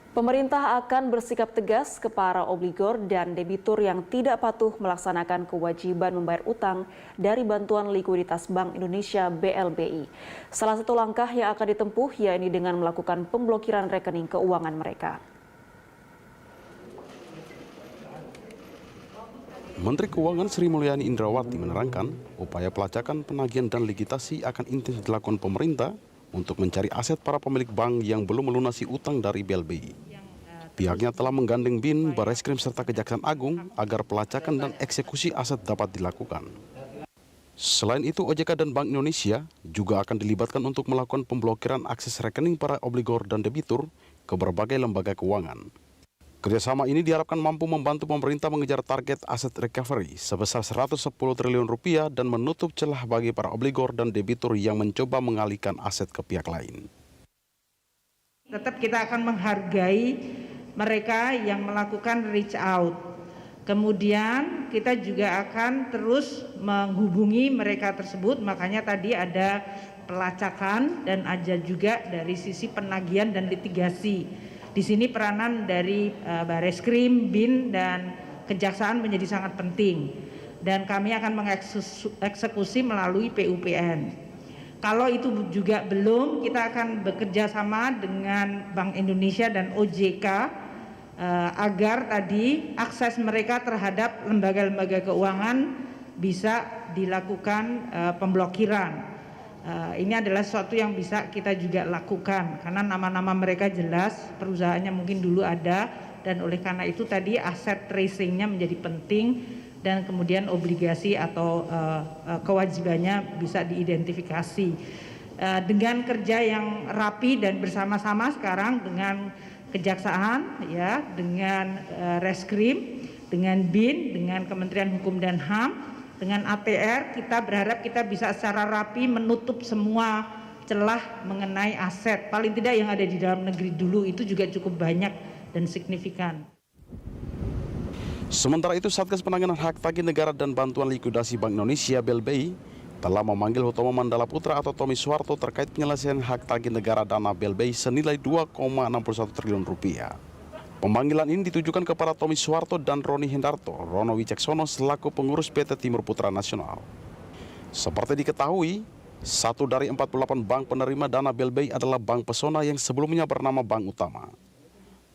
Pemerintah akan bersikap tegas ke para obligor dan debitur yang tidak patuh melaksanakan kewajiban membayar utang dari bantuan likuiditas Bank Indonesia (BLBI). Salah satu langkah yang akan ditempuh yakni dengan melakukan pemblokiran rekening keuangan mereka. Menteri Keuangan Sri Mulyani Indrawati menerangkan upaya pelacakan, penagihan dan likuidasi akan intens dilakukan pemerintah untuk mencari aset para pemilik bank yang belum melunasi utang dari BLBI. Pihaknya telah menggandeng BIN, Barreskrim serta Kejaksaan Agung agar pelacakan dan eksekusi aset dapat dilakukan. Selain itu, OJK dan Bank Indonesia juga akan dilibatkan untuk melakukan pemblokiran akses rekening para obligor dan debitur ke berbagai lembaga keuangan. Kerjasama ini diharapkan mampu membantu pemerintah mengejar target aset recovery sebesar 110 triliun rupiah dan menutup celah bagi para obligor dan debitur yang mencoba mengalihkan aset ke pihak lain. Tetap kita akan menghargai mereka yang melakukan reach out. Kemudian kita juga akan terus menghubungi mereka tersebut, makanya tadi ada pelacakan dan ada juga dari sisi penagihan dan litigasi. Di sini peranan dari Barreskrim, BIN, dan Kejaksaan menjadi sangat penting. Dan kami akan mengeksekusi melalui PUPN. Kalau itu juga belum, kita akan bekerja sama dengan Bank Indonesia dan OJK agar tadi akses mereka terhadap lembaga-lembaga keuangan bisa dilakukan pemblokiran. Ini adalah sesuatu yang bisa kita juga lakukan karena nama-nama mereka jelas, perusahaannya mungkin dulu ada, dan oleh karena itu tadi aset tracingnya menjadi penting dan kemudian obligasi atau kewajibannya bisa diidentifikasi. Dengan kerja yang rapi dan bersama-sama sekarang dengan Kejaksaan, ya, dengan Reskrim, dengan BIN, dengan Kementerian Hukum dan HAM, dengan ATR, kita berharap kita bisa secara rapi menutup semua celah mengenai aset. Paling tidak yang ada di dalam negeri dulu itu juga cukup banyak dan signifikan. Sementara itu, Satgas Penanganan Hak Tagih Negara dan Bantuan Likuidasi Bank Indonesia (BLBI) telah memanggil Hutomo Mandala Putra atau Tommy Soeharto terkait penyelesaian hak tagih negara dana BLBI senilai 2,61 triliun rupiah. Pemanggilan ini ditujukan kepada Tommy Soeharto dan Roni Hendarto Rono Wiceksono selaku pengurus PT Timur Putra Nasional. Seperti diketahui, satu dari 48 bank penerima dana BLBI adalah Bank Pesona yang sebelumnya bernama Bank Utama.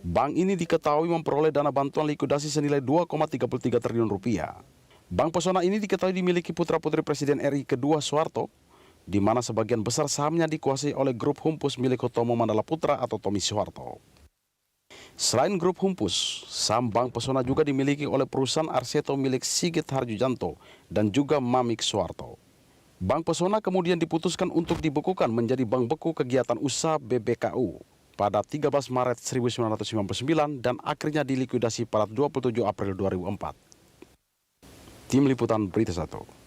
Bank ini diketahui memperoleh dana bantuan likuidasi senilai 2,33 triliun rupiah. Bank Pesona ini diketahui dimiliki putra-putri Presiden RI kedua Soeharto, di mana sebagian besar sahamnya dikuasai oleh grup Humpus milik Hutomo Mandala Putra atau Tommy Soeharto. Selain grup Humpus, saham Bank Pesona juga dimiliki oleh perusahaan Arseto milik Sigit Harjujanto dan juga Mamik Soeharto. Bank Pesona kemudian diputuskan untuk dibekukan menjadi Bank Beku Kegiatan Usaha BBKU pada 13 Maret 1999 dan akhirnya dilikuidasi pada 27 April 2004. Tim Liputan Berita 1.